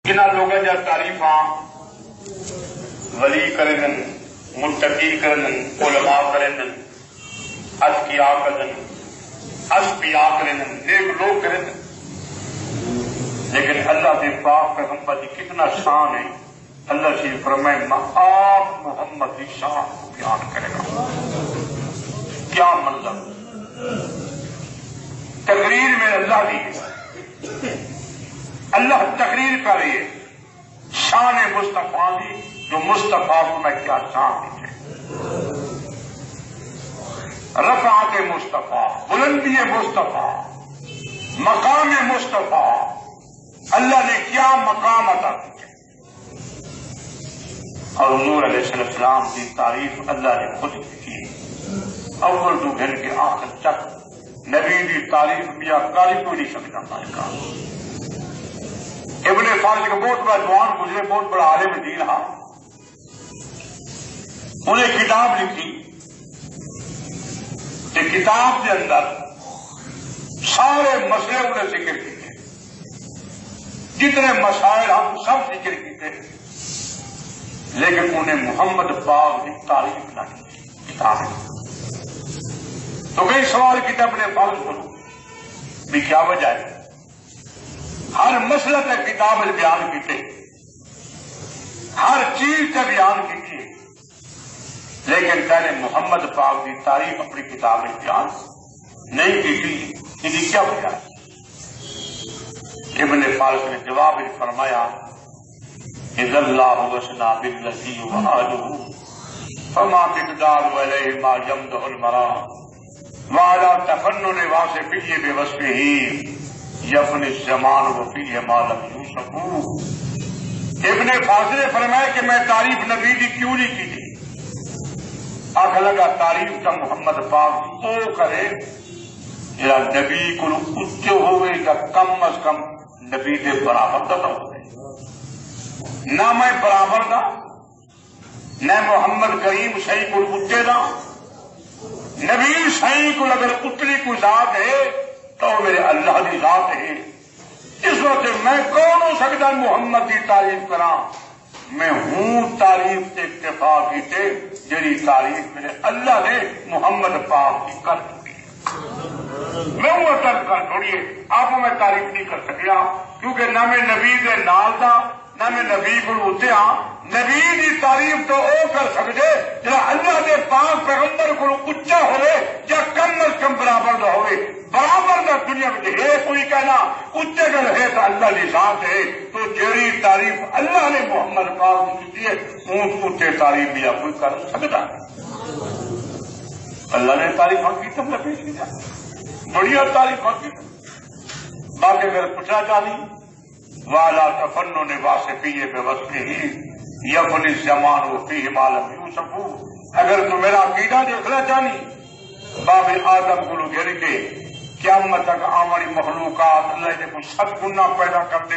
انہاں لوگوں جا تعریفاں ولی کرن متقی کرن علماء کرن اذکیاء کرن اسفیاء کرن نیک لوگ کرن، لیکن اللہ کے پاک پیغمبر کی کتنا شان ہے۔ اللہ سے فرمائے میں آپ محمد کی شان کو بیان کرے گا۔ کیا منظر، تقریر میں اللہ دی ہے، اللہ تقریر کر رہی ہے شان مصطفیٰ دی، جو مصطفیٰ کو میں کیا شان دیتے، رفعت مصطفیٰ، بلندی مصطفیٰ، مقام مصطفیٰ، اللہ نے کیا مقام عطا کیا۔ اور حضور علیہ السلام کی تعریف اللہ نے خود کی، اول تو گھر کے آخر تک نبی کی تعریف کیا کاری کوئی نہیں سکتا مالکا۔ ابن فارس کا بہت بڑا جوان گزرے، بہت بڑا عالم دین رہا، انہیں کتاب لکھی کہ کتاب کے اندر سارے مسئلے انہیں ذکر کیے، جتنے مسائل ہم سب ذکر کیتے، لیکن انہیں محمد پاک کی تعریف نہ کی کتاب ہے۔ تو کئی سوال کیا اپنے فارس بولو بھی کیا وجہ ہے، ہر مسئلہ تک کتاب بیان کیتے، ہر چیز کا بیان کی، لیکن پہلے محمد پاک کی تعریف اپنی کتاب میں بیان نہیں کی، ان کی کیا وجہ ہے؟ ابن فارس نے جواب فرمایا اذا اللہ وسنا بالذی وآلہ فما مقدار علیہ ما یمدح المرا وعلی تفنن واصفی بوصفہ یفنی الزمان وفیہ ما لم یوصف۔ ابن فارس نے فرمایا کہ میں تعریف نبی کی کیوں نہیں کی تھی، آخر لگا تعریف کا محمد پاک او کرے یا نبی کو اچے ہوئے یا کم از کم نبی کے برابر کا ہوئے، نہ میں برابر دا نہ محمد کریم صحیح کو اچے دا، نبی صحیح کو اگر اتنی کوئی ذات ہے تو میرے اللہ کی ذات ہے۔ اس وقت میں کون ہو سکتا محمد کی تعریف کرا، میں ہوں تعریف سے اکتفا کی تھے جی تعریف میرے اللہ نے محمد پاک کی کر چکی ہے، میں وہ ترک کر چھوڑیے آپ میں تعریف نہیں کر سکیا، کیونکہ نہ میں نبی کے نال دا نہ میں نبی کو اتیا۔ نبی کی تعریف تو او کر سکتے جہاں اللہ کے پاک پیغمبر کو اچا ہوئے یا کم از کم برابر نہ ہوئے، برابر نہ دنیا میں ہے کوئی کہنا اچے کر ہے تو اللہ کی ذات ہے، تو جیڑی تعریف اللہ نے محمد پاک کی کی ہے اونٹ اچے تعریف بھی کوئی کر سکتا ہے۔ اللہ نے تعریف کی تم نے پیش کیا بڑھیا تعریف کی، باقی اگر پوچھنا چاہیے والا تفنن واصفی بوصفہ یفنی الزمان وفیہ ما لم یوصف۔ اگر تو میرا عقیدہ دیکھنا چاہیے باب آدم کو گھر کے قیامت تک آمری مخلوقات اللہ نے کوئی 7 گنا پیدا کر دے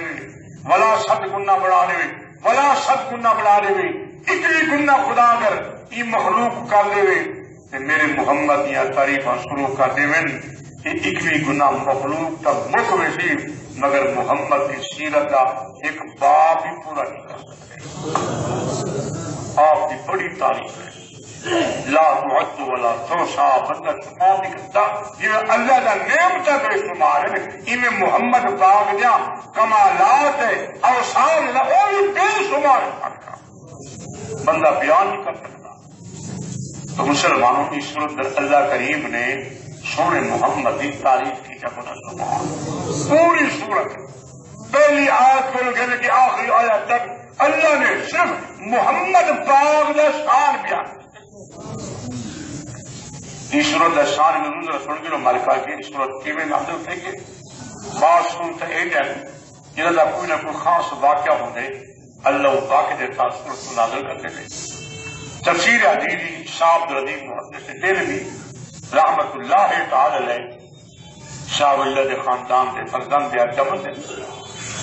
ولا 7 گنا بڑھا دے ولا 7 گنا بڑھا دے، اتنی گنا خدا اگر یہ مخلوق کر دے تو میرے محمد یا تعریفاں شروع کر دے کہ 21 گنا مخلوق تک مک ویسی، مگر محمد کی سیرت کا ایک باب بھی پورا نہیں کر سکتے۔ آپ کی بڑی تعریف ہے، لا تعد ولا تحصى، بندہ شمار نہیں کرتا، یہ اللہ کا نعمت بے شمار ہے، ان میں محمد پاک دیا کمالات ہے اوصاف ہے وہ بھی بے شمار ہے، بندہ بیان نہیں کر سکتا۔ تو مسلمانوں کی صورت اللہ کریم نے سونے محمد کی تعریف کی جب پوری صورت پہلی آیت کو لے کے آخری آیت تک اللہ نے صرف محمد پاک کا شان بیان کی۔ صورت کا شان میں نظر سن کے مالکا کی صورت کی میں نازل تھے کہ بعض صورت ہے جنہوں کا کوئی نہ کوئی خاص واقعہ ہوتے اللہ واقع دیتا صورت کو نازل کرتے تھے۔ تفسیر حدیثی شاہ عبدالعزیز محدث دہلوی رحمت اللہ تعالی علیہ شاہ ولی اللہ کے خاندان کے فرزند جبل تھے،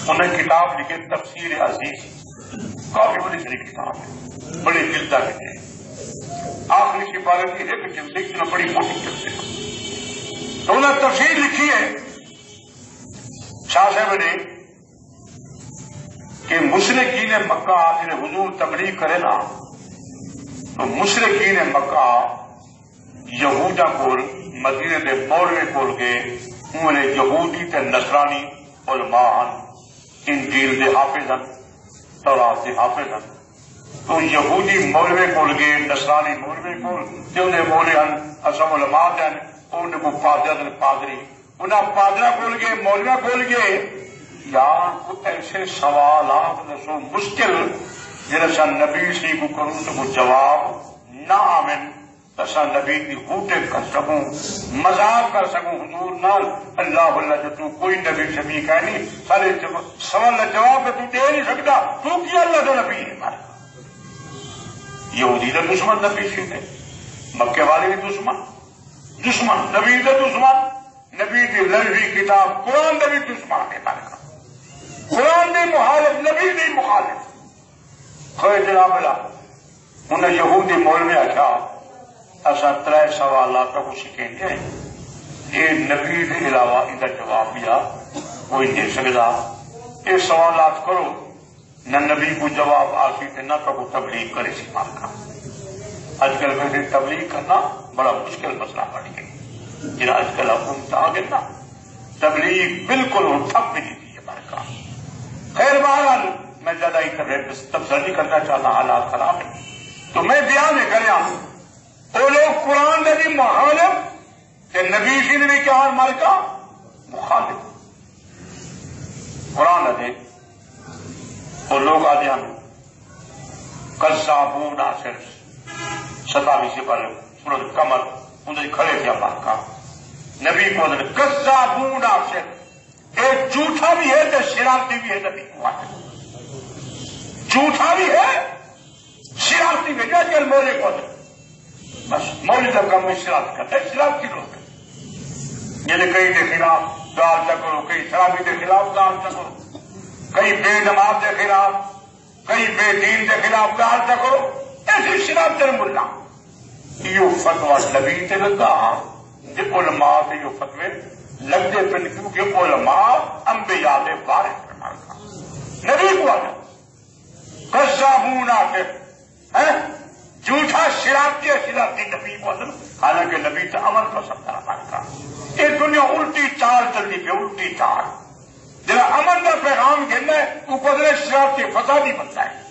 انہیں کتاب لکھے تفسیر عزیز، کافی بڑی سی کتاب ہے، بڑی جلدہ لکھے، آخری سفارت کی ایک جلد لکھی بڑی موٹی جلد ہے، تو انہیں تفسیر لکھی ہے شاہ صاحب نے کہ مشرکین مکہ جنہیں حضور تبلیغ کرے نا تو مشرکین مکہ یہودا کول مدینے دے مولوی کول گئے انہیں یہودی تے نصرانی علماء انجیل دے حافظ ہیں تورات دے حافظ ہیں تو یہودی مولوی کول گئے نصرانی مولوی کول تے انہیں مولوی ہیں اسم علماء ہیں انہیں کو پادری انہیں پادرا کول گئے مولوی کول گئے یار کو ایسے سوالات نسو مشکل جنسا نبی سی کو کروں تو کو جواب نہ آمن تسا نبی کی ہوٹے کر سکوں مذاق کر سکوں حضور نال اللہ اللہ جو تو کوئی نبی شبی کہہ نہیں سارے سوال جواب تو دے نہیں سکتا تو کیا اللہ کا نبی ہے ہمارا یہودی کا دشمن نبی سی تھے مکے والے بھی دشمن نبی کا دشمن نبی کی لڑوی کتاب قرآن کا بھی دشمن ہے ہمارے قرآن نہیں مخالف نبی نہیں مخالف خیر جناب اللہ انہیں یہودی مولوی آخیا اصا 3 سوالات کو سکھیں گے یہ نبی کے علاوہ ان کا جواب دیا کوئی دے سکتا یہ سوالات کرو نہ نبی کو جواب آسی نہ تو تبلیغ کرے سی مال کا آج کل ویسے تبلیغ کرنا بڑا مشکل مسئلہ بن گیا جنہیں آج کل حکومت آ گئی نا تبلیغ بالکل ٹھپ بھی نہیں دی ہمارے کام خیر بہرحال میں زیادہ ہی تبصرہ نہیں کرنا چاہتا حالات خراب ہے تو میں بیان کریا وہ لوگ قرآن نے بھی مخالف کہ نبی سی نے بھی کیا مر کا مخالف قرآن نے وہ لوگ آتے ہیں کذابون صرف 27 سے پہلے سورۃ قمر انہیں کھڑے کیا بات کا نبی کو کذابون صرف ایک جھوٹا بھی ہے تو شرارتی بھی ہے نبی کو جھوٹا بھی ہے شرارتی بھی ہے کل مولے کو بس مولوی کا کام میں شرارت کرتا ہے شرارت کی لوگ جنہیں کئی کے خلاف گال نہ کرو کئی شرابی کے خلاف گال نہ کرو کئی بے نماز کے خلاف کئی بے دین کے خلاف گال نہ کرو ایسی شرارت تیرے ملا یہ فتوا نبی تے لگا علماء کے یہ فتوے لگتے پن کیونکہ علماء انبیاء دے وارث کرنا نبی کو آنا کذابون آخر جھوٹا شرارتی نبی کو آنا حالانکہ نبی تو عمل پسند کرا یہ دنیا الٹی چال چلتی پہ الٹی چال جرا امن کا پیغام گھننا ہے وہ قدرے شرارتی فسادی بنتا ہے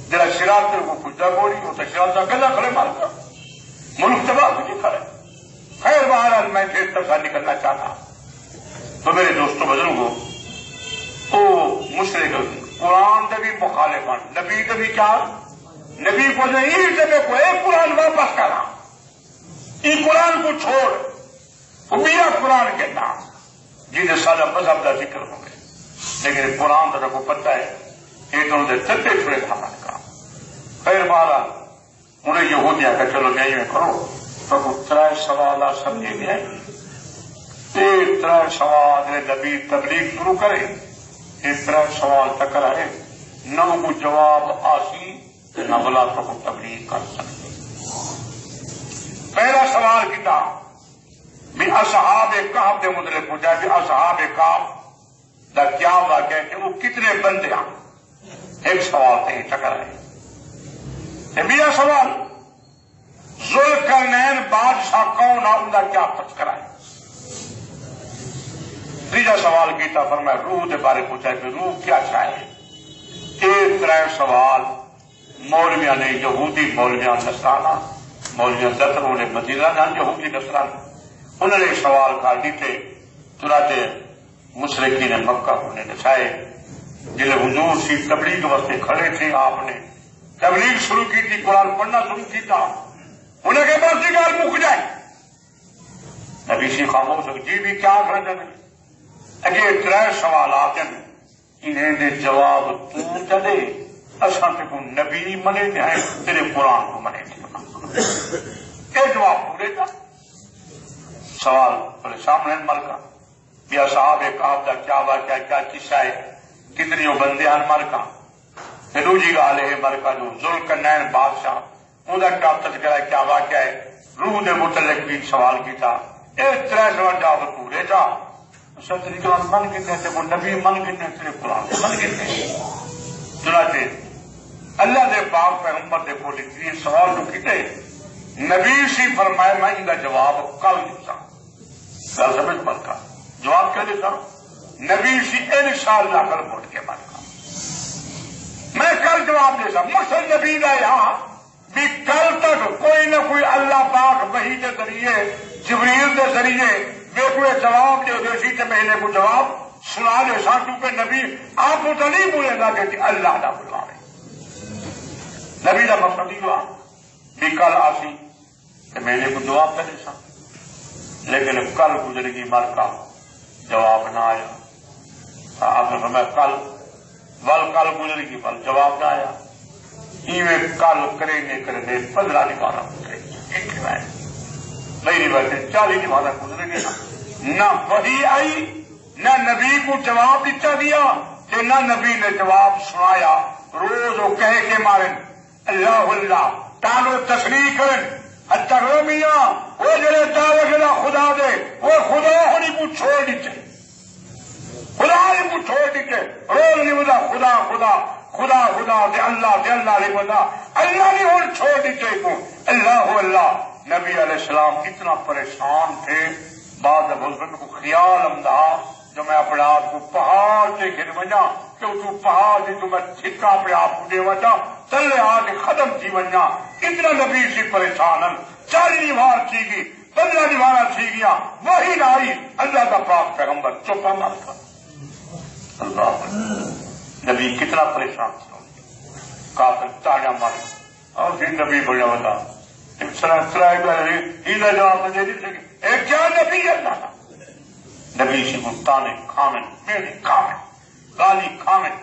جرا شرارتی کو کچھ گوری ہوتا شرارتا گلا کھڑے مارتا ملک تباہ کچھ کھڑے خیر بہرحال میں دیر تک نکلنا چاہتا تو میرے دوستوں بزرگوں وہ مشرک قرآن سے بھی مخالفان نبی سے بھی کیا نبی کو نہیں جب کو ایک قرآن واپس کرا یہ قرآن کو چھوڑ وہ میرا قرآن کے نام جنہیں سارا مذہب کا ذکر ہو گئے لیکن قرآن تو کو پتہ ہے یہ تو انہیں چلتے چھوڑے تھا ہمارے کا خیر بہرحال انہیں یہ ہو دیا کہ چلو نہیں میں کرو تو 3 سوالات سمجھے گئے 3 سوال نبی تبلیغ شروع کرے یہ 3 سوال ٹکرائے نہ کو جواب آسی نہ بلا تو کو تبلیغ کر سکتے پہلا سوال کیا بھی اصحاب کہف دے متعلق پوچھا کہ اصحاب کہف دا کیا واقعہ ہے کہ وہ کتنے بندے ہیں ایک سوال تھے ٹکرائے میرا سوال ذوالقرنین بادشاہ کون ہے ان کا کیا تذکرہ ہے تیجا سوال کیتا فرمایا روح کے بارے پوچھا کہ روح کیا چاہے یہ 3 سوال مولویاں نے یہودی مولویاں نصرانہ مولویاں زطر انہیں مدینہ نام یہودی نصرانہ انہوں نے سوال کر دیتے چنانچہ مشرکین مکہ انہیں نسائے جنہیں حضور سی تبلیغ واسطے کھڑے تھے آپ نے تبلیغ شروع کی تھی قرآن پڑھنا شروع کی تھا انہیں کہ بس یہ گال مک جائے نبی سی خاموش ہو جی بھی کیا کر رہے اگے 3 سوالات ہیں انہیں دے جواب تو چلے اصل کو نبی منے جائے تیرے قرآن کو منے یہ جواب پورے تھا سوال بولے سامنے ملکہ یا صاحب کہف کا کیا واقعہ کیا قصہ ہے کتنی وہ بندے ہیں ملکہ دوجی گال ہے ملکہ جو ذوالقرنین بادشاہ ان کا کیا تذکرہ ہے کیا واقعہ ہے روح کے متعلق بھی سوال کیا یہ 3 سوال جواب پورے تھا من گنے تھے وہ نبی من گنے تیرے قرآن من گنے پیغمبر دے کو یہ سوال جو کیتے نبی سی فرمایا میں ان کا جواب کل دیتا گل سمجھ مت کا جواب کیا دیتا نبی سی انشاءاللہ کل موٹ کے مت کا میں کل جواب دیتا مقصد نبی کا یہاں بھی کل تک کوئی نہ کوئی اللہ پاک وحی کے ذریعے جبریل کے ذریعے بے کوئی جواب دے دے سی کہ میں انہیں کو جواب سنا دے سا کیونکہ نبی آپ کو تو نہیں بولے گا کہ اللہ نہ بلواوے نبی کا مقصد ہی ہوا بھی کل آسی کہ میں انہیں کو جواب دے سا لیکن کل گزرے گی مر کا جواب نہ آیا آپ نے فرمایا کل کل گزرے گی بل جواب نہ آیا ایویں کل کریں گے 15 دیوارہ ایک روایت میری روایت 40 دیوارہ گزرے گی نہ وحی آئی نہ نبی کو جواب دیتا دیا کہ نہ نبی نے جواب سنایا روز وہ کہے کے مارن اللہ اللہ تانو تشریح کرن اترو میاں وہ جڑے دعوے گلا خدا دے وہ خدا ہونی کو چھوڑ دیتے خدا ہونی کو چھوڑ دیتے روز نہیں بتا خدا خدا خدا خدا دے اللہ نہیں بتا اللہ نہیں ہون چھوڑ دیتے کو اللہ اللہ نبی علیہ السلام اتنا پریشان تھے بعد بزرگ کو خیال امدا جو میں اپنے آپ کو پہاڑ سے گر وجا کہ تو پہاڑ سے تو میں چھکا اپنے آپ کو دے وجا تلے آج ختم تھی وجا اتنا نبی سی پریشان 40 دیوار تھی گی 15 دیوارہ تھی گیا وہی نہ آئی اللہ کا پاک پیغمبر چپا مار تھا اللہ نبی کتنا پریشان تھا کافر تاڑا مارے اور پھر نبی بڑھیا بتا جواب دے دی ایک کیا نبی اللہ نبی سی گفتانے کھامن میرے کھامن گالی کھامن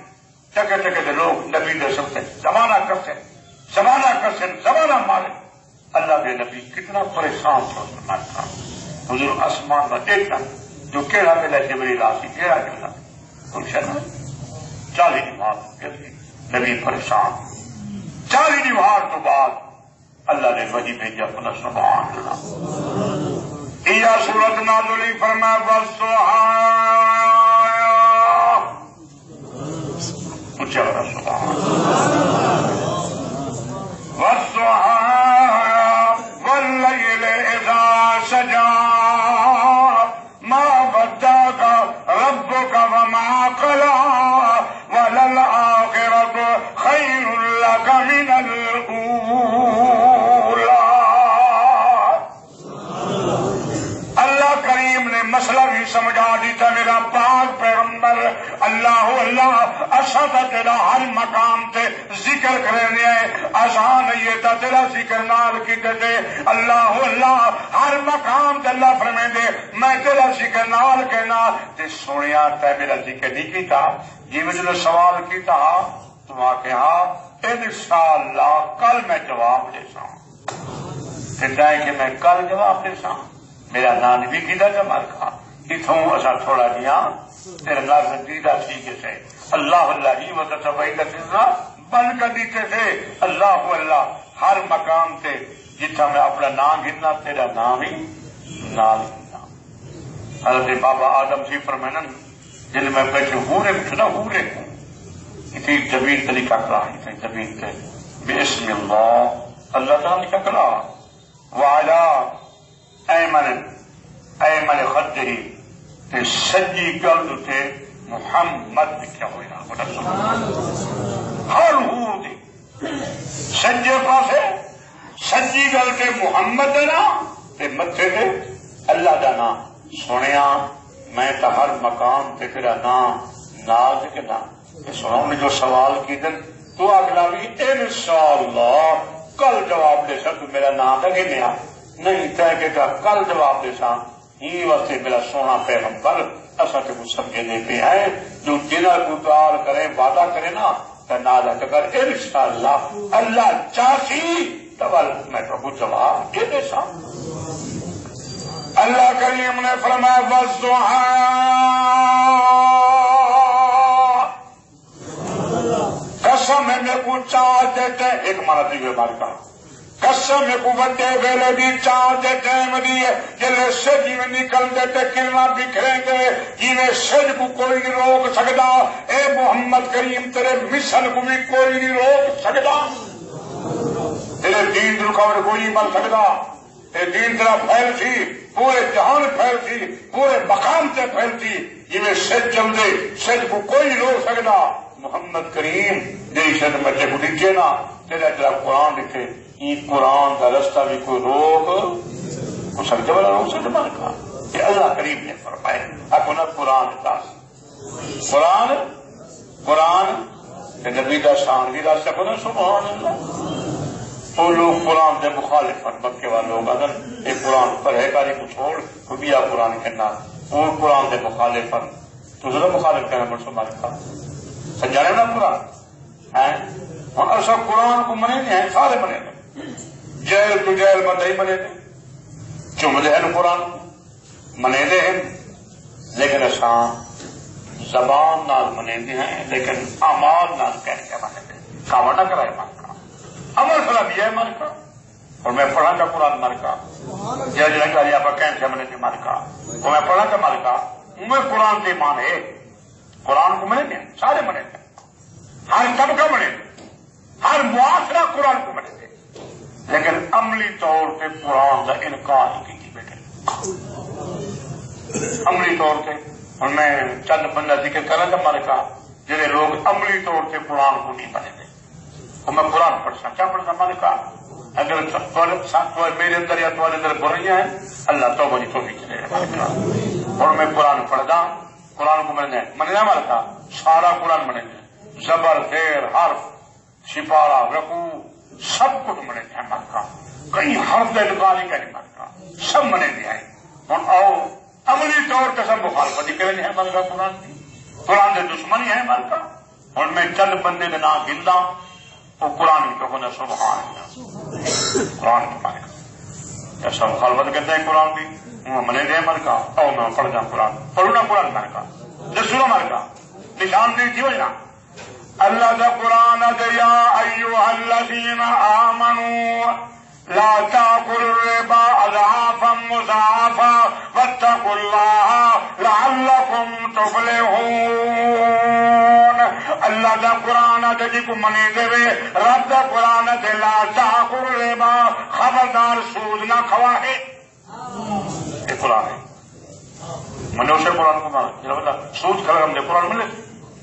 چکے چکے دے لوگ نبی دے سکتے زمانہ زمانہ مارے اللہ کے نبی کتنا پریشان تھا حضور آسمان میں دیکھنا جو کیڑا ملا جبریل آسی کیڑا ملا پوچھنا 40 دیوار نبی پریشان 40 دیوار تو بعد اللہ نے وحی بھیجا اپنا سبحان اللہ یہ سورت نازل فرمایا والضحیٰ اونچا بڑا سبحان والضحیٰ واللیل اذا سجا ما ودعک ربک وما قلی وللآخرۃ خیر لک من الأولى مسئلہ بھی سمجھا دیتا میرا پاک پیغمبر اللہ اللہ اسد تیرا ہر مقام تے ذکر کرنے ہے آسان یہ تا تیرا ذکر نال کی تے اللہ اللہ ہر مقام تے اللہ فرمائے دے میں تیرا ذکر نال کہنا تے سنیا تے میرا ذکر نہیں کیتا جی مجھے سوال کیتا تم آ کے ہاں انشاءاللہ کل میں جواب دے سا کہتا ہے کہ میں کل جواب دے سا میرا نام بھی کیدا جمال کا اتوں اصا تھوڑا جہا تیرے نال دیدہ ٹھیک سے اللہ اللہ ہی وقت بند کر دیتے تھے اللہ اللہ ہر مقام تے جتنا میں اپنا نام گننا تیرا نام ہی نال گننا حضرت بابا آدم سی فرمائن جن میں بیٹھے ہورے اٹھنا ہورے کو اتنی جبین طریقہ کرا اتنی جبین تے بسم اللہ تعالی کا کرا وعلا ایمن خدہی تے سجی گل تے محمد لکھا ہوا ہر ہور دی سجے پاسے سجی گل تے محمد دا نام تے متھے تے اللہ دا نام سنیا میں تا ہر مقام تے تیرا نام ناز کے نام سناؤں نے جو سوال کی دن تو اگلا بھی انشاءاللہ کل جواب دے سا تو میرا نام دا گنیا نہیں طے کہ کل جواب دے سا ہی واسطے میرا سونا پیغمبر اصا تے کچھ سمجھے دے پہ ہے جو جنہ کو دعا کرے وعدہ کرے نا تو نادا کر انشاءاللہ اللہ چاہتی تب میں تو جواب دے دے سا اللہ کریم نے فرمایا والضحیٰ قسم ہے میں کو چاہ دیتے ایک مانا دیوے مارکا قسم ہے کو بڑے ویلے دی چاہ دیتے مدیے جلے سج میں نکل دیتے کرنا بکھریں گے جنہیں سج کو کوئی نہیں روک سکتا اے محمد کریم تیرے مشن کو بھی کوئی نہیں روک سکتا تیرے دین کی رکاوٹ کوئی نہیں بن سکتا. یہ دین تیرا پھیل سی پورے جہان پھیل سی پورے مقام سے پھیل سی جی میں سچ چل دے سچ کو کوئی نہیں روک سکتا. محمد کریم جی سچ بچے کو لکھے نا تیرا تیرا قرآن لکھے یہ قرآن کا رستہ بھی کوئی روک سکتے والا روک سکتے مان کا کہ اللہ کریم نے فرمائے اپنا قرآن کا قرآن نبی کا شان بھی راستہ کو نا سبحان اللہ. تو لوگ قرآن سے مخالف ہیں مکے والے لوگ اگر ایک قرآن پڑھے گا کو چھوڑ تو بھی آپ قرآن کہنا اور قرآن سے مخالف ہیں تو ضرور مخالف کہنا پڑ سمجھ کا سمجھانے نا قرآن ہے اور ایسا قرآن کو منے نہیں ہیں سارے منے گئے جیل تو جیل میں نہیں منے گئے چم دے ہیں قرآن منے دے ہیں لیکن ایسا زبان نال منے دے ہیں لیکن اعمال نال کہہ کے منے دے کام نہ کرائے مان کا عمل فلا بھی ہے من کا اور میں پڑھا کا قرآن من کا جی جی آپ کہنے سے منے دے من کا اور میں پڑھا کا من کا میں قرآن کے مان ہے قرآن کو منے دے سارے منے دے ہر سب کا منے دے ہر معاشرہ قرآن کو منے دے لیکن عملی طور پہ قرآن کا انکار کی بیٹھے عملی طور پہ اور میں چند بندہ ذکر کرنا کا من کا جنہیں لوگ عملی طور سے قرآن کو نہیں منے دے اور میں قرآن پڑھتا کیا پڑھتا میں نے کہا اگر میرے اندر یا تمہارے اندر برائیاں ہیں اللہ توبہ کی توفیق دے اور میں قرآن پڑھتا قرآن کو میں نے مارتا سارا قرآن منے زبر زیر حرف سپارہ رکوع سب کچھ منے دیا من کا کئی حرف دلکاری کا نہیں من کا سب منے دیا ہے اور آؤ عملی طور پہ سب مخالفت کرے ہیں من کا قرآن سے دشمنی ہے من کا اور میں چند بندے کے نام گندا وہ قرآن کو ہونا سبحان اللہ قرآن کے مانے کا ایسا مخالفت کرتے ہیں قرآن کی منے دے من کا او میں پڑھ جاؤں قرآن پڑھوں نا قرآن من کا دسورہ من کا نشان دی تھی ہوئی نا اللہ کا قرآن یا ایوہ الذین آمنوا لا تأكلوا الربا أضعافا مضاعفا واتقوا الله لعلكم تفلحون. اللہ دا قرآن جی کو منی دے رب دا قرآن دے لا تأكلوا الربا خبردار سود نہ کھوائے. یہ قرآن ہے منو سے قرآن کو مانا سود کھڑا ہم نے قرآن ملے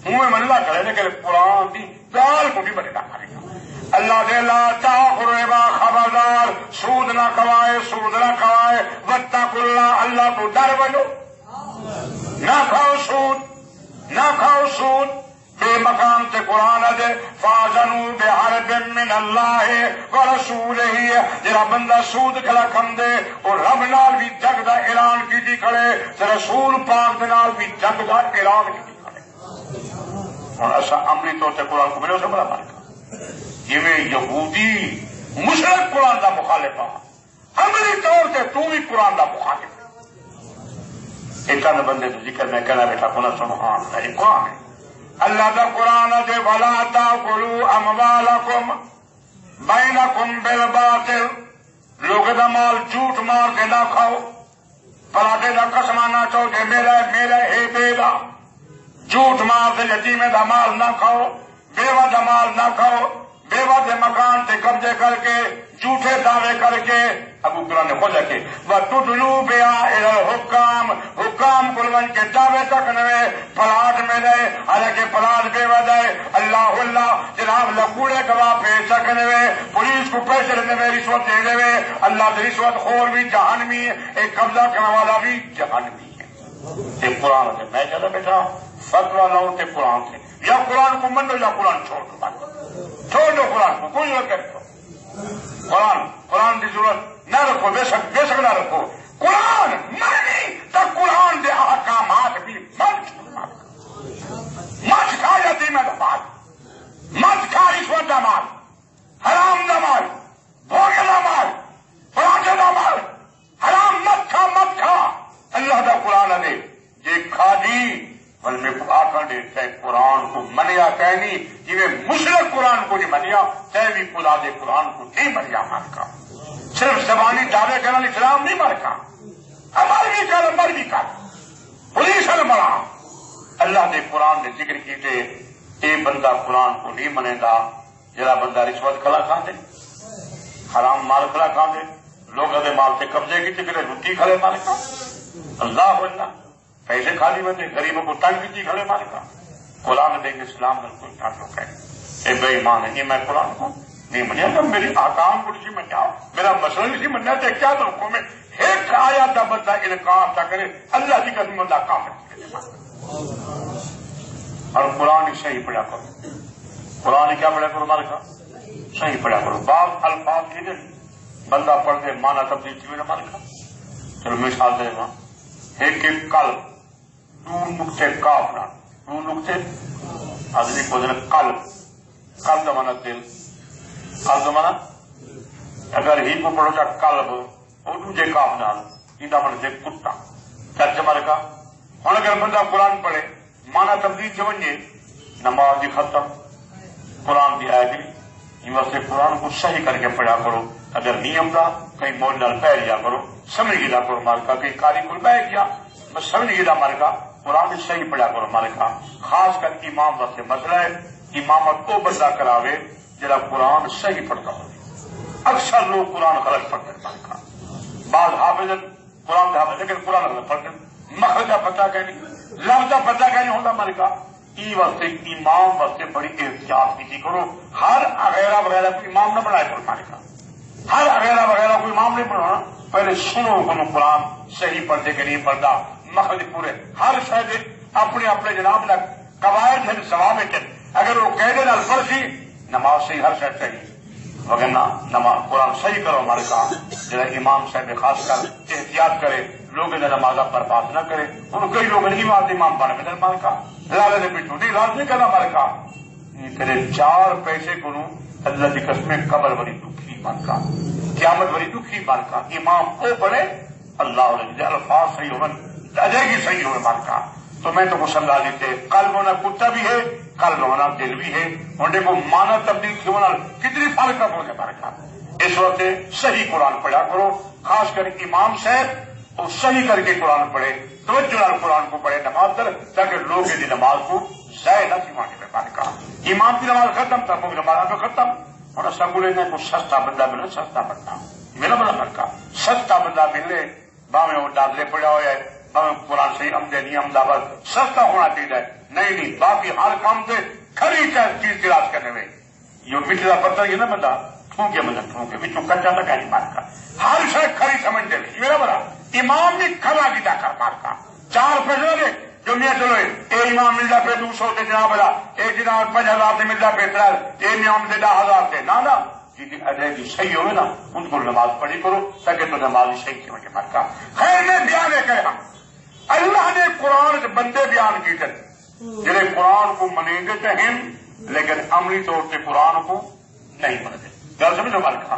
منہ میں منلا کرے لیکن قرآن کی گال کو بھی بنے نہ کرے گا. اللہ دے لا تأكلوا الربا خبردار سود نہ کھوائے واتقوا اللہ اللہ تو ڈر بنو نہ کھاؤ سود بے مقام سے قرآن دے فاذنوا بحرب من اللہ ورسولہ جرا بندہ سود کھلا کھم دے اور رب نال بھی جنگ دا اعلان کی کھڑے رسول پاک دے نال بھی جنگ دا اعلان کی کھڑے. اور ایسا عملی طور سے قرآن کو ملے اسے بڑا مارکا جی یہودی مشرک قرآن کا مخالف عملی طور سے تو بھی قرآن کا مخالف ایک چند بندے تو ذکر میں کہنا بیٹھا کونا سبحان اللہ یہ قرآن ہے. اللہ کا قرآن دے ولا تاکلوا اموالکم بینکم بالباطل لوگ دا مال جھوٹ مار کے نہ کھاؤ پراٹھے کا قسم نہ چاہو کہ میرا ہے بیوہ جھوٹ مار کے یتیم دا مال نہ کھاؤ بیوہ دا مال نہ کھاؤ بیوہ کے مکان سے قبضے کر کے جھوٹے دعوے کر کے ابو قرآن نے کھولا کے وَتُدْلُوا بِهَا إِلَى الْحُكَّامِ حکام کلون کے دعوے تک نوے پلاٹ میں دے حالانکہ پلاٹ بیوہ دے اللہ جناب لکوڑے گواہ پیش سکنے وے پولیس کو پیسے لینے میں رشوت دے دے اللہ کی رشوت خور بھی جہنمی ہے ایک قبضہ کرنے والا بھی جہنمی ہے. ایک قرآن سے میں چلا بیٹھا فتویٰ لاؤں تے قرآن سے یا قرآن کو من دو یا قرآن چھوڑ دو قرآن کو کوئی ضرورت کرے قرآن کی ضرورت نہ رکھو بے شک نہ رکھو قرآن نہیں تو قرآن کے احکامات بھی مت کھا یتیم کا مال مت کھا رشوت کا مال حرام کا مال بھوگے کا مال پراٹھے کا مال حرام مت کھا اللہ کا قرآن دے یہ کھا دی بل میں آخر دے قرآن کو منیا کہنی جی مشرق قرآن کو نہیں منیا تے بھی خدا دے قرآن کو نہیں منیا من کا صرف زبانی دعوے کرنا اسلام نہیں من کا عمل بھی کر پولیس بڑا اللہ دے قرآن نے ذکر کیتے اے بندہ قرآن کو نہیں منے گا جڑا بندہ رشوت کھلا کھاندے، حرام مال کھلا کھاندے، لوگوں کے مال سے قبضے کی چکرے روٹی کھلے مالکا، اللہ اللہ پیسے کھا لی بندے، غریبوں کو تنگ کی کھلے مالکا۔ قرآن دیں گے اسلام میں کوئی تعلق ہے، اے بے ایمان ہے، یہ میں قرآن کو نہیں منیا تو میری آکام کو نہیں منیا، میرا مسئلہ نہیں منیا تو کیا تو میں ایک آیا تھا بندہ انکار تھا کرے اللہ کی قسم اللہ کام ہے۔ اور قرآن صحیح پڑھا کرو، قرآن کیا پڑھا کرو مالکا، صحیح پڑھا کرو، بعض الفاظ کی نہیں بندہ پڑھ دے مانا تبدیل کی مالکا۔ چلو مثال دے گا، ایک کل دو نقطے کاف نہ دو نقطے آدمی کو دن کل زمانہ دل، کل زمانہ اگر ہی کو پڑھو جا قلب اور دوجے کاف نال یہ من سے کتا چرچ مر کا۔ ہوں اگر بندہ قرآن پڑھے مانا تبدیل سے ونجے نماز بھی ختم، قرآن کی آیت نہیں، یہ واسطے قرآن کو صحیح کر کے پڑھا کرو، اگر نیم دا کہیں موج نال پہ لیا کرو، سمجھ گیا کرو مالکا، کہیں کاری کو بہ گیا میں سمجھ گیا مالکا، قرآن بھی صحیح پڑھا کرو مالکا۔ خاص کر امام واسطے مسئلہ ہے، امامت وہ بندہ کراوے جڑا قرآن صحیح پڑھتا ہو۔ اکثر لوگ قرآن غلط پڑھتے ہیں مالکا، بعض حافظ قرآن کے حافظ لیکن قرآن غلط پڑھتے ہیں، مخرج کا پتہ کہ نہیں، لفظ کا پتہ کہ نہیں ہوتا مالکا۔ یہ واسطے امام واسطے بڑی احتیاط کی کرو، ہر اغیرہ وغیرہ کو امام نہ بنائے کرو مالکا، ہر اغیرہ وغیرہ کو امام نہیں بنانا، پہلے سنو کو قرآن صحیح پڑھتے کہ نہیں پڑھتا، مخرج پورے ہر شاید اپنے اپنے جناب لگ قواعد ہیں ثواب ہے، اگر وہ قید نال پڑھی نماز صحیح ہر شاید صحیح، وغیرہ نماز قرآن صحیح کرو ہمارے کام جرا امام صاحب خاص کر احتیاط کرے، لوگ نماز برباد نہ کرے، ان کئی لوگ نہیں مانتے امام پڑھنے میں مال کا لالے نے پیچھو نہیں لال نہیں کرنا ہمارے کام تیرے چار پیسے کو اللہ کی قسمیں قبر بڑی دکھی مان کا، قیامت بڑی دکھی مان کا، امام کو پڑھے اللہ علیہ الفاظ صحیح ہو ادائیگی صحیح ہوئے مان کا، تو میں تو کو سمجھا دیتے قلب ہونا کتا بھی ہے، قلب ہونا دل بھی ہے، انڈے کو مانا تبدیل کی ہونا کتنی فرق ہو گیا ہمارے کا۔ اس وقت صحیح قرآن پڑھا کرو، خاص کر امام صاحب اور صحیح کر کے قرآن پڑھے، توجہ قرآن کو پڑھے نماز در، تاکہ لوگ یہ نماز کو ضائع نہ سیمانے میں بات کا۔ امام کی نماز ختم تب نماز میں ختم اور سکولے نے کو سستا بندہ ملے، سستا بندہ میرا بڑا فرقہ سستا بندہ ملے، باویں وہ ڈالے پڑا ہوا ہے، باویں قرآن صحیح عمدے نہیں عمدہ سستا ہونا چاہیے، نہیں باقی ہر کام سے کھری چیز تلاش کرنے میں یہ مٹی کا پتھر یہ نا بندہ ٹھونکے مطلب ٹھونکے بچوں کچا نہ کہیں مار کا، ہر شاید کھری سمجھتے میرا بڑا امام بھی کھلا گیتا کر مار کا، چار پیسے دے جو میں چلو اے امام ملتا پہ 200 سے جناب بلا ایک جناب 5000 سے ملتا پہ اے امام سے 10,000 سے نہ جی ادائیگی صحیح ہوئے نا ان کو نماز پڑھی کرو تاکہ تو نماز صحیح کی وجہ مار کا۔ خیر میں بیان ہے کہ اللہ نے قرآن سے بندے بیان کی تھے جنہیں قرآن کو منیں گے چاہیں لیکن عملی طور سے قرآن کو نہیں منتے، گل سمجھو مالکا۔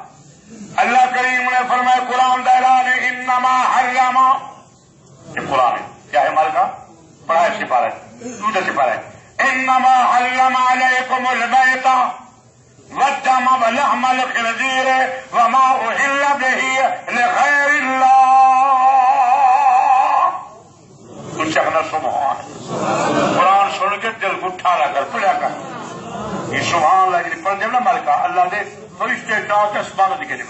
اللہ کریم نے فرمایا قرآن دہران انما حرم، یہ قرآن ہے کیا ہے مالکا، پڑھا ہے سپارہ دوسرا سپارہ ہے انما حرم علیکم المیت والدم ولحم الخنزیر وما اہل به لغیر اللہ، کچھ چکنا سبحان قرآن سن کے دل کو ٹھارا کر پڑھا کر یہ سبحان اللہ جی پڑھ دے نا مالکا، اللہ دے فرشتے چاہ کے اسمان دکھے دے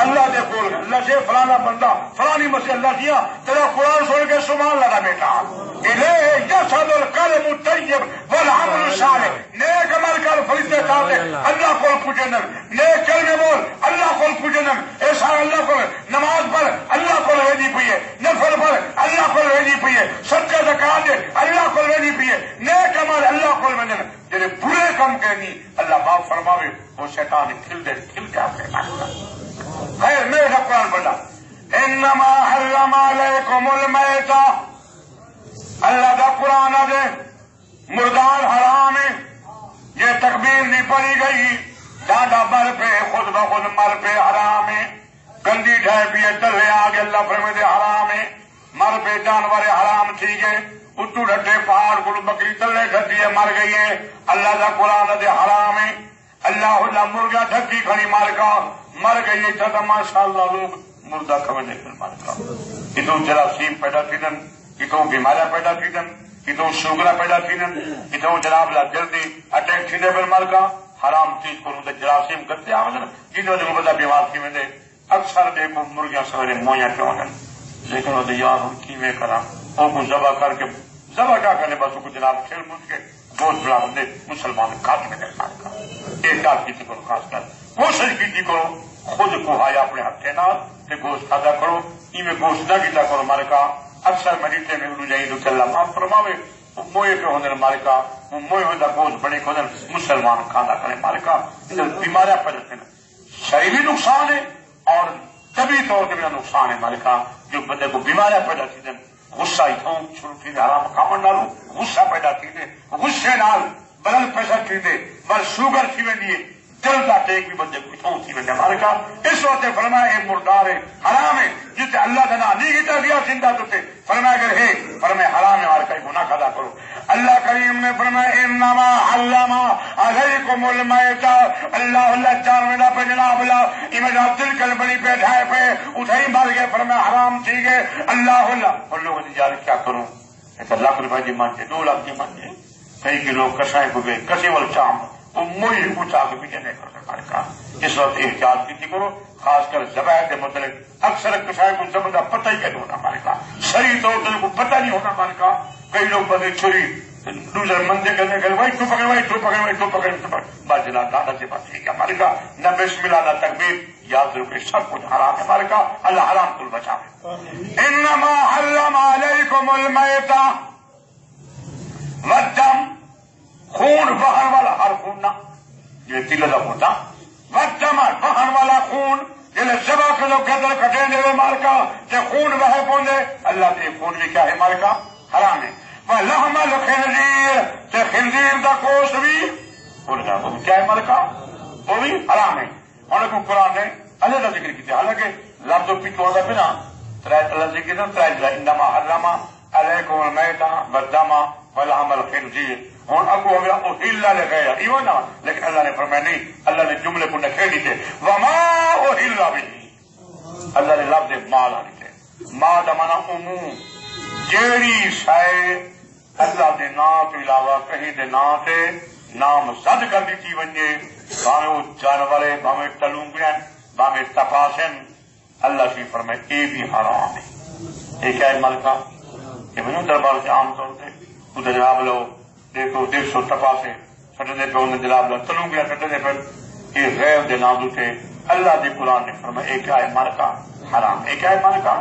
اللہ دے بول اللہ سے فلانا بندہ فلانی مسئلہ اللہ دیا تیرا قرآن سن کے سبحان اللہ کا بیٹا الیہ یصعد الکلم الطیب والعمل الصالح، نیک عمل کر فرشتے چاہتے اللہ کو پوچھیں نیک کلمے بول اللہ کو پوچھیں ایسا اللہ کو نماز پڑھ اللہ کو ویدی پیے، نفل پڑھ اللہ کو ویدی پیے، صدقہ زکات دے اللہ کو ویدی پیے، نیک عمل اللہ کو ویدی جنہیں برے کم کرنی اللہ باپ فرماوے وہ شیطان کھل دے کھل کے آپ کے خیر میں قرآن پڑھا انما حرم علیکم المیت، اللہ کا قرآن دے مردار حرام ہے، یہ تکبیر نہیں پڑھی گئی ڈاڈا مر پہ خود بخود مر پہ حرام ہے، گندی ڈھے پیے تلے آگے اللہ فرمے دے حرام ہے، مر پہ جانور حرام تھی گئے اتو ڈھٹے پہاڑ کو بکری تلے ڈھٹی ہے مر گئی ہے، اللہ کا قرآن دے حرام ہے، اللہ اللہ مرغا ڈھکی کھڑی مالکا مر گئی ہے چاہتا ماشاء اللہ لوگ مردہ کھونے پھر مالکا، اتو جراثیم پیدا کیدن، اتو بیماریاں پیدا کیدن، اتو شوگر پیدا کیدن، اتو جناب لا جلدی اٹیک تھیندے پھر مالکا، حرام چیز کو جراثیم کرتے آن جن وجہ بندہ بیمار تھی ویندے اکثر دیکھو مرغیاں سویرے موئیاں پہ ون لیکن وہ یار ہوں کیویں کرا وہ کو ذبح کر کے ذبح کیا کرنے بس کو جناب کھیل مجھ کے گوشت بڑا بندے مسلمان کھاتے میں دیکھا کا احتیاط کی کرو خاص کر کوشش کی کرو خود کو ہایا اپنے ہاتھ کے نال تے گوشت کھادا کرو ایویں گوشت نہ کیتا کرو مالکا اکثر مریضے میں اڑ جائیں تو اللہ معاف فرماوے موئے پہ ہونے مالکا وہ موئے ہوتا گوشت بنے کو مسلمان کھانا کرے مالکا بیماریاں پیدا کریں شریری نقصان ہے اور طبی طور پہ میرا نقصان ہے مالکا جو بندے کو بیماریاں پیدا کی دیں غصہ ہی تھوں شروع تھی دے حرام کھاون ڈالو غصہ پیدا تھی دے غصے نال بلڈ پریشر تھی دے بل شوگر تھی ویندی ہے دل کا ٹیک بھی بندے کو تھوں تھی ویندے مالکا اس وقت فرمایا یہ مردار ہے حرام ہے جتے اللہ دنا نہیں گیتا دیا زندہ تو فرمایا اگر ہے فرمایا حرام ہے مالکا گناہ کھادا کرو اللہ کریم نے فرمایا انما حرم علیکم المیت اللہ جان میں پہ جناب اللہ ایمجا دل کل بڑی پہ ڈھائے پہ اتھائی مار گئے فرمایا حرام تھی گئے اللہ اور لوگوں نے جان کیا کروں 1 لاکھ روپے کی مان جائے 2 لاکھ کی مان جائے کئی کے لوگ کسائیں کو گئے کسی وال چام وہ موئی اونچا کے پیچھے نہیں کر سکتا کا اس وقت احتیاط کی کرو خاص کر ذبح کے متعلق اکثر کسائیں کو زبر کا پتہ ہی نہیں ہونا ہمارے کا صحیح طور دل کو پتہ نہیں ہونا ہمارے کا کئی لوگ بندے چھری دوسرے مندے کرنے کے وہی تو پکڑ وہی تو پکڑ وہی تو پکڑ بات جنا دادا سے بات ٹھیک ہے ہمارے کا نہ بسم اللہ نہ تکبیر یاد رکھے سب کچھ حرام ہے ہمارے کا اللہ حرام کو بچاوے انما حرم علیکم المیت والدم خون بہن والا ہر خون نہ یہ تیل کا ہوتا والدم بہن والا خون جلے ذبح کرو گدر کٹے دے مار کا تے خون بہے پوندے اللہ دے خون بھی کیا ہے مار کا حرام ہے لحم الخنزیر تے خنزیر دا گوشت بھی بول گیا وہ کیا ہے مار کا وہ بھی حرام ہے انہوں کو قرآن نے اللہ کا ذکر کیا حالانکہ لفظ پیچھو دا بنا اللہ ذکر نہ ترائے انما حرم علیکم المیت والدم ولحم الخنزیر ہوں اگو ہو گیا اہل لغیر ایو نا لیکن اللہ نے فرمایا نہیں اللہ نے جملے کو نکھے دیتے وما اہل به اللہ نے لفظ ما لا دیتے ما دا مانا عموم جیڑی شے اللہ دے نام تو علاوہ کہیں دے نام تے نام زد کر دیتی ونجے باویں وہ جانور ہے باویں تلونگیاں باویں تپاسن اللہ سے فرمائے یہ بھی حرام ہے یہ کیا ہے ملکہ یہ بنو دربار سے عام طور پہ ادھر جناب لو دیکھو 150 تپاسے سٹنے پہ انہیں جناب لو تلونگیاں سٹنے پہ یہ غیر دے نام دوتے اللہ دے قرآن نے فرمائے یہ کیا ہے ملکہ حرام یہ کیا ہے ملکہ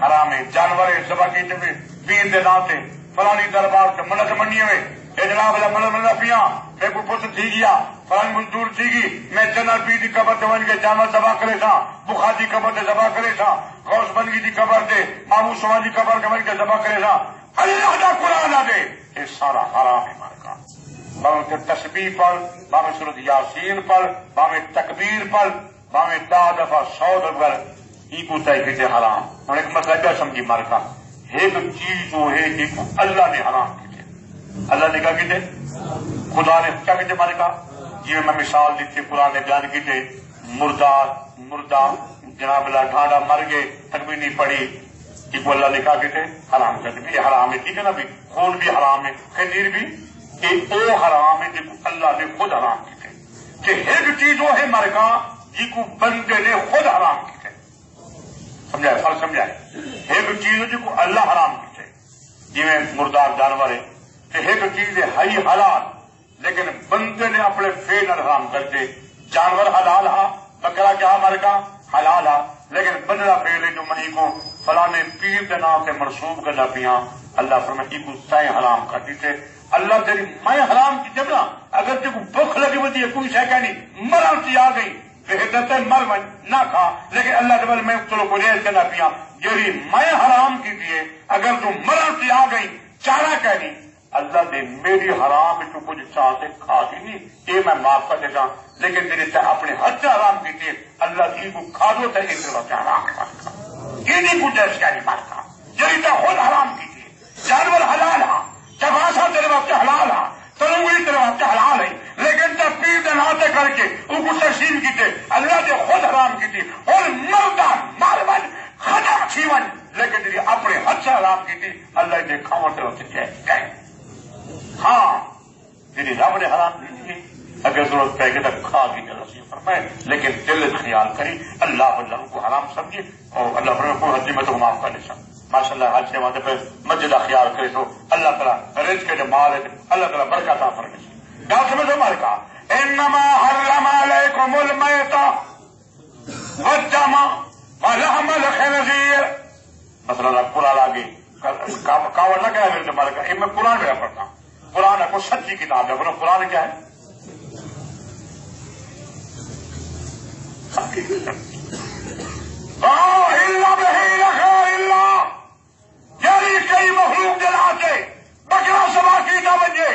حرام ہے جانور ذبح کیتے ہوئے پیر دے نام تے فلانی دربار سے منت منی ہوئے اے جناب اللہ منت منت پیاں میں کو پوچھ تھی گیا فلانی مزدور تھی گی میں جنرل پیر دی قبر تے ون کے جانور ذبح کرے تھا بخاری دی قبر تے ذبح کرے تھا غوث بنگی دی قبر تے مامو سوا دی قبر کے ون کے ذبح کرے تھا اللہ دا قرآن دے یہ سارا حرام ہے مارکا باویں تسبیح پڑھ باویں سورۃ یاسین پڑھ باویں تکبیر پڑھ باویں 10 دفعہ 100 دفعہ یہ کو طے کیتے حرام ہوں ایک مسئلہ کیا سمجھی مارکا ایک چیز جو ہے جس کو اللہ نے حرام کیتے اللہ نے کیا کیتے خدا نے کیا کیتے مارکا جی میں مثال دیتی قرآن نے بیان کیتے مردہ جناب اللہ ڈھانڈا مر گئے تک بھی نہیں پڑی جس کو اللہ نے کیا کیتے حرام کرتے یہ حرام ہے ٹھیک ہے نا بھی خون بھی حرام ہے خنزیر بھی یہ وہ حرام ہے جس کو اللہ نے خود حرام کیتے کہ ایک چیز وہ ہے مارکا جس کو بندے نے خود حرام کیتے سمجھائے فرق سمجھائے ایک چیز جس کو اللہ حرام کیتے جی میں مردار جانور ہے کہ ایک چیز ہے ہائی حلال لیکن بندے نے اپنے فعل حرام کرتے جانور حلال ہا بکرا کیا ہمارے کا حلال ہا لیکن بندہ فعل جو منی کو فلانے پیر کے نام سے منسوب کرنا پیاں اللہ فرمائے کو تائیں حرام کر دیتے اللہ تیری میں حرام کی جب نا اگر تیرے کو بھوک لگی ہوتی ہے کوئی شے کہ نہیں مرن سی آ گئی بہتر مر من نہ کھا لیکن اللہ تبارک میں چلو گریز کرنا پیا جیری میں حرام کی دیے اگر تو مرن سی آ گئی چارہ کہ نہیں اللہ نے میری حرام تو کچھ چاہتے کھا دی نہیں یہ میں معاف کر دیتا لیکن تیرے سے اپنے حد سے حرام کی دیے اللہ کی کو کھا دو تو ایک وقت حرام ہے یہ نہیں کچھ ایسا نہیں مارتا یہی تو خود حرام کی دیے جانور حلال ہاں چباسا تیرے وقت حلال ہاں تلنگی تیرے وقت حلال ہے لیکن جب پیر دناتے کر کے ان کو تقسیم کی تھے اللہ نے خود حرام کی تھی اور مردہ مارون ختم چھیون لیکن تیری اپنے حد سے حرام کی تھی اللہ نے کھاؤں تیرے وقت کہے ہاں تیری رب نے حرام کی تھی اگر ضرورت پہ کہ تک کھا کی نصیب فرمائے، لیکن دل خیال کری اللہ اللہ کو حرام سمجھے اور اللہ فرمائے کو حج میں تو معاف کر لے ماشاء اللہ حج کے وہاں پہ مسجد کا خیال کرے تو اللہ تعالیٰ رزق کے جو مال ہے اللہ تعالیٰ برکت عطا فرمائے. گل سمجھو مال کا انما حرم علیکم المیت والدم ولحم الخنزیر. مثلا قرآن آگے کاوڑ نہ کہا میرے مال کا میں قرآن میں پڑھتا ہوں. قرآن کو سچی کتاب ہے. بولو قرآن کیا ہے؟ یعنی کئی مخلوق جلاتے بکرا سبا کیتا بنجے،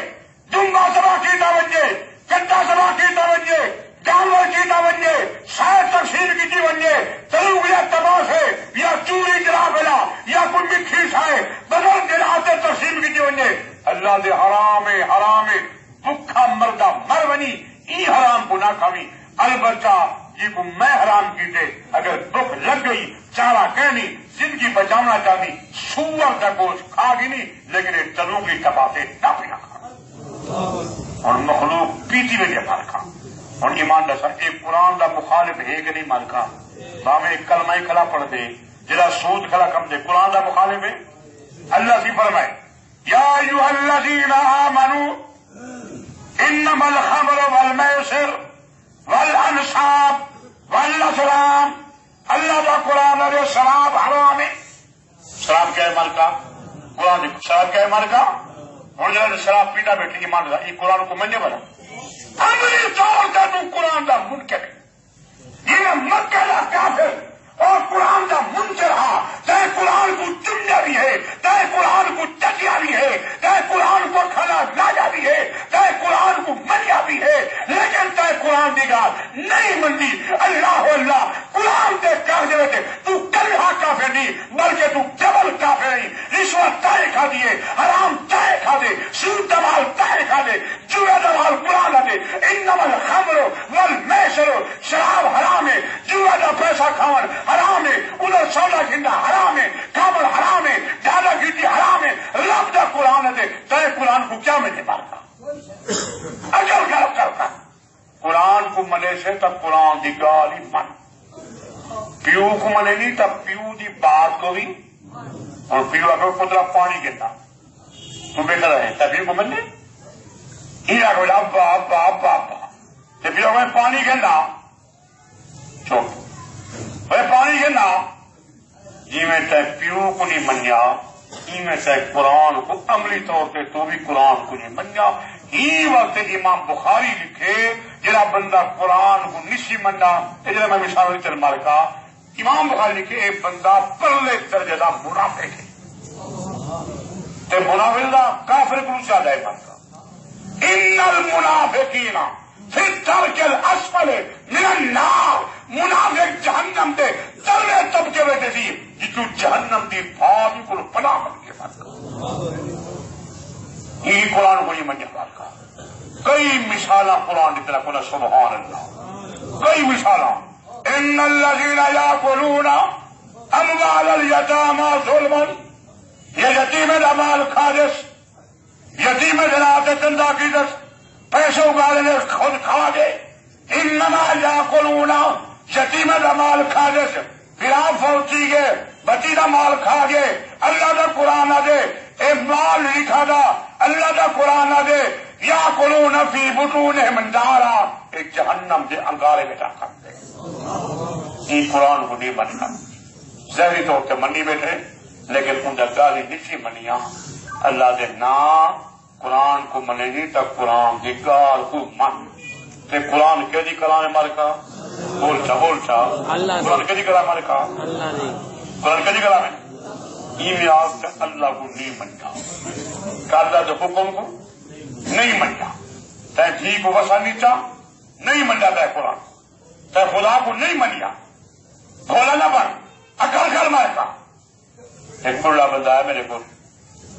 دمبا سبا کیتا بنجے، کٹا سبا کیتا بنجے، جانور کیتا بنجے، شاید تقسیم کی بنجے، تلوگ یا تباہ ہے یا چوری جلا بلا یا کوئی مٹھی کھائے بدل جلاتے تقسیم کی بنجے. اللہ دے حرام حرام بکھا مردہ مر بنی ای حرام کو نہ کھاوی. البتہ یہ کو میں حرام کیتے اگر بھوک لگ گئی چارہ کہنی زندگی بچانا چاہتی سور کا گوشت کھا گی نہیں لیکن تلو کی ٹپاتے ٹاپی نہ کھا اور مخلوق پیتی میں مار کھا. اور ایمان دسا ایک قرآن دا مخالف ہے کہ نہیں مار کھا باہم ایک کلمہ کھلا پڑھ دے جرا سود کھلا کم دے قرآن دا مخالف ہے. اللہ سی فرمائے یا ایھا الذین آمنوا انما الخمر والمیسر والانصاب والازلام. اللہ کا قرآن ہے شراب حرام ہے. شراب کیا ہے مال کا؟ قرآن شراب کیا ہے مال کا؟ اور جب شراب پیتا بیٹھے کی مان رہا یہ قرآن کو مننے والا عملی طور کا تو قرآن کا منکر یہ مکہ کا کافر اور قرآن کا منکر رہا چاہے قرآن کو چنیا بھی ہے چاہے قرآن کو چٹیا بھی ہے چاہے قرآن کو کھانا لایا بھی ہے چاہے قرآن کو منیا بھی ہے لیکن چاہے قرآن کی گال نہیں منتی اللہ اللہ قرآن کے کاغذ تھے تو کلہا کافر نہیں بلکہ تو ڈبل کافر نہیں. رشوت چائے کھا دیے حرام چائے کھا دے سود دمال چائے کھا دے جوئے دمال قرآن دے انما الخمر والمیسر شراب حرام ہے جوئے دا پیسہ کھاون حرام ہے ادھر سودا گھنڈا حرام ہے کابل حرام ہے ڈالا گیٹی حرام ہے. رب دا قرآن دے چاہے قرآن کو کیا ملے مارتا اجل کرتا قرآن کو ملے سے تب قرآن دی گالی من پیو کو ملے نہیں تب پیو دی بات کو بھی اور پیو اگر پتلا پانی گرنا تو بہتر ہے تب پیو کو ملے ہی آگے ابا ابا ابا ابا تو پیو میں پانی گرنا چھوٹ بھائی پانی گرنا جی میں تے پیو کو نہیں منیا ای میں تے قرآن کو عملی طور پہ تو بھی قرآن کو نہیں منیا. ہی وقت امام بخاری لکھے جڑا بندہ قرآن کو نشی مننا جڑا میں مثال چل مار کا امام بخاری لکھے ایک بندہ پرلے درجے دا منافق ہے تے منافق دا کافر کو زیادہ ہے بندہ. ان المنافقین فی الدرک الاسفل من النار. منافق جہنم دے تلے طبقے میں دے دی جتو جہنم دی بھاوی کو پناہ من کے بات یہ قرآن کو یہ منجا بات کا کئی مثالہ قرآن کی طرح کنا سبحان اللہ کئی مثالہ ان الذین یاکلون اموال الیتامی ظلما یہ یتیم مال کھادس یتیم جنات چندہ کی دس پیسوں گالے خود کھا گے انما یاکلون یتیم مال کھادس فراف فوچی گے بچی دا مال کھا گے. اللہ دا قرآن دے اے مال لکھا دا اللہ دا قرآن دے یا کلون فی بطونہم نارا ایک جہنم دے انگارے میں جا کرتے یہ قرآن کو نہیں مننا ظاہری طور سے منی بیٹھے لیکن ان گالی نہیں منیا. اللہ دے نام قرآن کو منے نہیں تک قرآن کی گال کو من تے قرآن کے دی کلام مارکا بولتا قرآن کے دی کلام مارکا قرآن کے دی کلام ہے یہ آپ سے اللہ کو نہیں منتا کالا جو حکم کو نہیں منتا تے جی کو وسا نیچا نہیں منتا تے قرآن تے خدا کو نہیں منیا بولا نہ بن اکل کر مارکا. ایک بڑا بندہ ہے میرے کو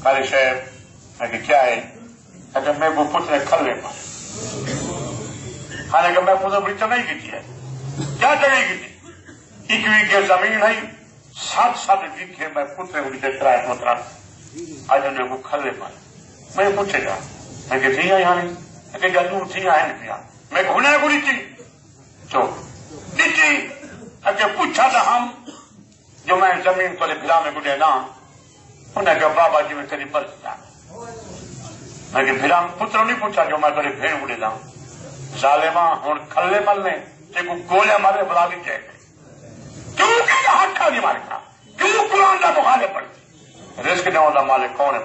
کالے شہر میں کہ کیا ہے اگر میں وہ پوچھنے کھل لے پا حالانکہ میں خود بڑی چنائی کی ہے کیا چنائی کی تھی ایک ویگے زمین ہے 7 ویگے میں پوچھنے کو لیتے ترائے مطرح آج انہیں وہ کھل لے پا میں پوچھے گا میں کہ تھی یہاں نہیں کہ جانور تھی آئے نہیں پیا میں گھنے کو دیتی تو دیتی اگر پوچھا تھا ہم جو میں زمین پر بھرا میں گڈے نا انہیں کہا بابا جی میں تیری برستا میں کہ بھرا پتر نہیں پوچھا جو میں تیرے بھیڑ گڈے نا ظالماں ہوں کھلے ملنے تے کو گولے مارے بلا دی جائے کیوں کہ ہاتھا نہیں مارے گا کیوں قرآن کا مخالف پڑتی رزق دینے والا مالک کون ہے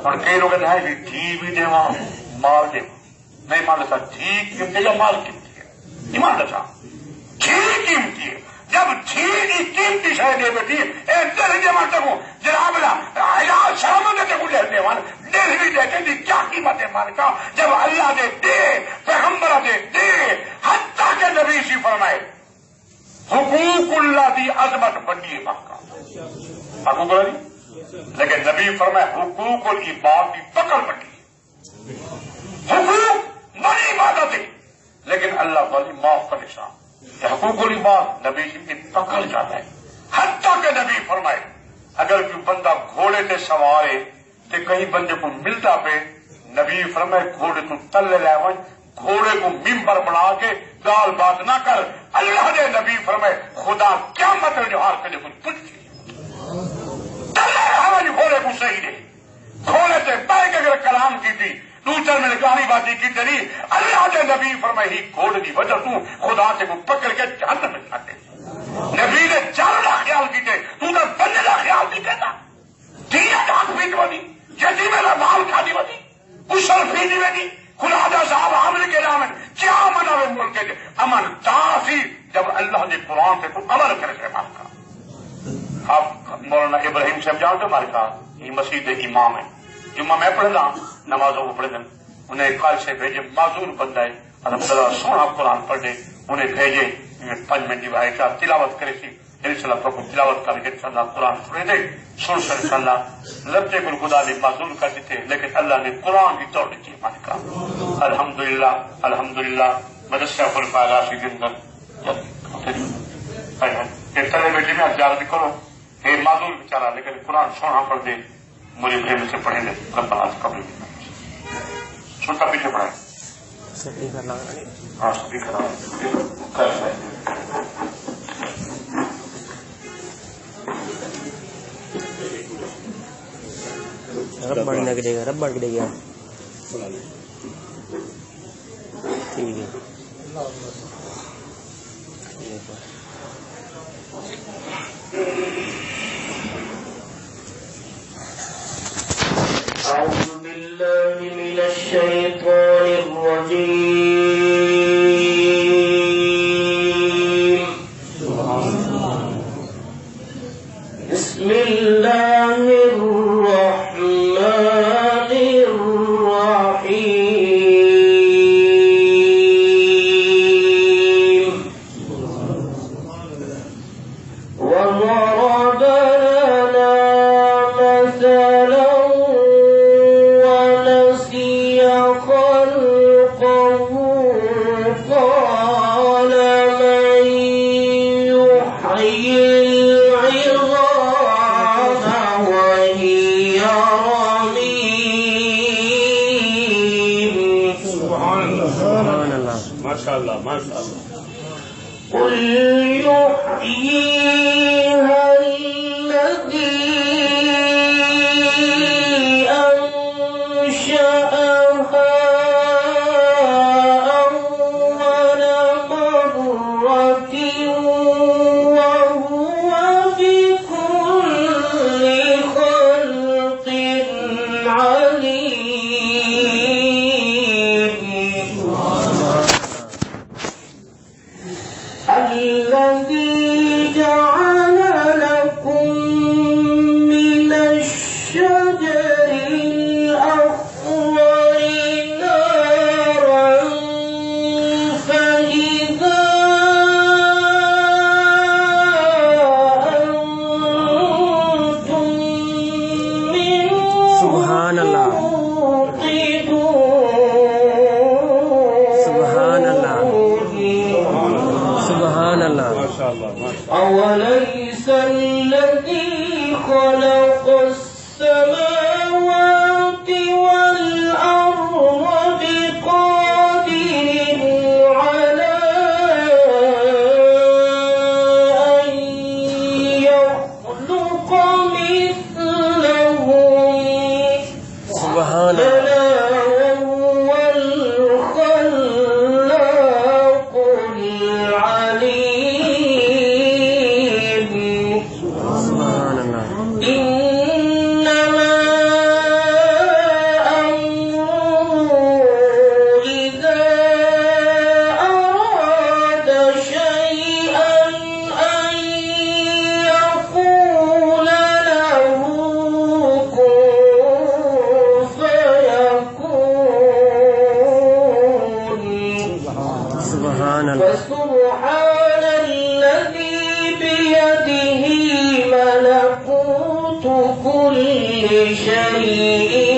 اور کئی لوگ ہیں کہ ٹھی بھی دے مال دے نہیں مان لیتا ٹھیک قیمتی یا مال قیمتی ہے نہیں مان لیتا ٹھیک قیمتی ہے جب ٹھیک قیمتی شاید دے بیٹھی دل دے مانتے کو جناب علاج شرم دیتے کو دے مان دل بھی دیتے دی کیا قیمت ہے مان کا جب اللہ دے پیغمبر دے حتیٰ کہ نبی سی فرمائے حقوق اللہ دی عظمت بڑی ہے ماں کا حقوق اللہ دی لیکن نبی فرمائے حقوق العباد کی پکڑ بڑی ہے حقوق بڑی عبادت ہے لیکن اللہ والی معاف کا نشان حقوق العباد نبی کی پکڑ جاتا ہے حتیٰ کہ نبی فرمائے اگر کوئی بندہ گھوڑے سے سوارے تو کہیں بندے کو ملتا پہ نبی فرمائے گھوڑے تو تل لے ون گھوڑے کو ممبر بنا کے گال بات نہ کر اللہ نے نبی فرمائے خدا کیا مطلب جو ہار کرنے کو پوچھ گھوڑے کو صحیح دے گھوڑے سے بیٹھ اگر کلام کی تھی دوسر میں گالی بازی کی تری اللہ نے نبی فرمائے ہی گھوڑے کی وجہ تو خدا سے کو پکڑ کے جہنم میں کھاتے نبی نے جان کا خیال کیتے تو نے بننے کا خیال کیتے نا دیا ڈاک بھی بنی یتیم میرا مال کھانی بنی اسر فی نہیں بنی خدا دا صاحب عامل کے نام کیا امن آئے ملک کے امن تاسی جب اللہ نے قرآن سے تو عمل کرے سے مال کا آپ مولانا ابراہیم صاحب جانتے ہمارے کہا یہ مسجد امام ہے جمعہ میں پڑھنا نمازوں کو پڑھ دیں انہیں کل سے بھیجے معذور بندہ ہے الحمدللہ سونا قرآن پڑھ دے انہیں بھیجے 5 منٹ بھائی کیا تلاوت کرے سی انشاءاللہ تو تلاوت کر کے انشاءاللہ قرآن پڑھے دے سن کر انشاءاللہ لبتے کو خدا نے معذور کر دیتے لیکن اللہ نے قرآن کی توڑ دی ہمارے کہا الحمدللہ الحمدللہ مدرسہ فرقہ سی اندر تلے بیٹے میں زیادہ کرو یہ معذور بیچارہ لیکن قرآن سونا پڑھ دے مجھے پھر سے پڑھیں گے ربنا قبل سنتا پیچھے پڑھائیں ہاں سبھی کرا رب بڑھنے کے لیے رب بڑھ کے لیے ٹھیک ہے أعوذ بالله من الشيطان الرجيم بسم الله الرحمن الرحيم وضرب لنا مثلا قل يحييها الذي أنشأها أول مرة وهو بكل خلق عليم الذي جعل لكم من الشجر الأخضر نارا فإذا أنتم منه سبحان الله سبحان الله أوليس الذي خلق السماوات والأرض بقادر سبحان اللہ فسبحان الذي بيده ملكوت كل شيء